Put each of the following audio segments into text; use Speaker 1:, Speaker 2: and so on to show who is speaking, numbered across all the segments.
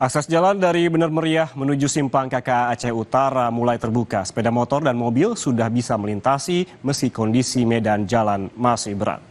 Speaker 1: Akses jalan dari Bener Meriah menuju Simpang KKA Aceh Utara mulai terbuka. Sepeda motor dan mobil sudah bisa melintasi meski kondisi medan jalan masih berat.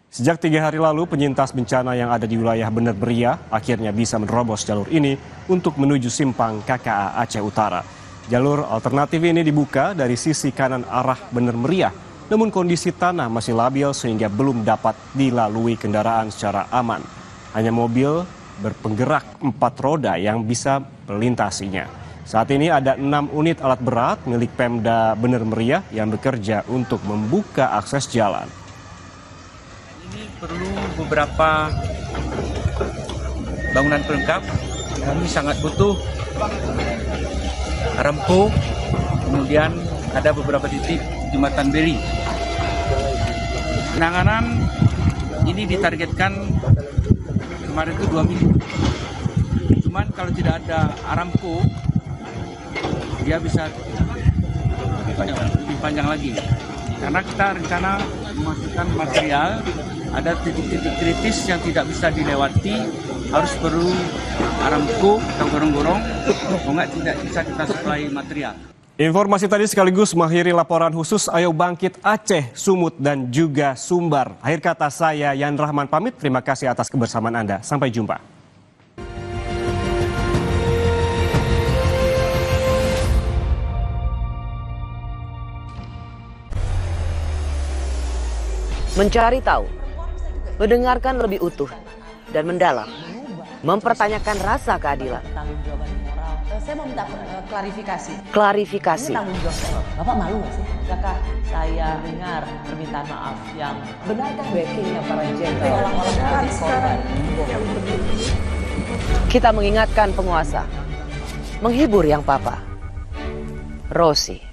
Speaker 1: Sejak 3 hari lalu, penyintas bencana yang ada di wilayah Bener Meriah akhirnya bisa menerobos jalur ini untuk menuju Simpang KKA Aceh Utara. Jalur alternatif ini dibuka dari sisi kanan arah Bener Meriah, namun kondisi tanah masih labil sehingga belum dapat dilalui kendaraan secara aman. Hanya mobil berpenggerak 4 roda yang bisa melintasinya. Saat ini ada 6 unit alat berat milik Pemda Bener Meriah yang bekerja untuk membuka akses jalan.
Speaker 2: Ini perlu beberapa bangunan pelengkap. Kami sangat butuh rempuh, kemudian ada beberapa titik jembatan beri. Penanganan ini ditargetkan kemarin itu 2 minggu. Cuman kalau tidak ada Aramco, dia bisa lebih panjang lagi. Karena kita rencana memasukkan material, ada titik-titik kritis yang tidak bisa dilewati, harus perlu Aramco atau gorong-gorong, enggak tidak bisa kita suplai material.
Speaker 1: Informasi tadi sekaligus mengakhiri laporan khusus Ayo Bangkit Aceh, Sumut, dan juga Sumbar. Akhir kata saya, Yan Rahman pamit. Terima kasih atas kebersamaan Anda. Sampai jumpa.
Speaker 3: Mencari tahu, mendengarkan lebih utuh dan mendalam, mempertanyakan rasa keadilan.
Speaker 4: Saya mau minta klarifikasi.
Speaker 3: Klarifikasi.
Speaker 4: Ini tanggung jawab saya. Bapak malu nggak sih? Apakah saya dengar permintaan maaf yang benarkah backingnya para jenderal olah-olah korban?
Speaker 3: Kita mengingatkan penguasa, menghibur yang papa. Rosi.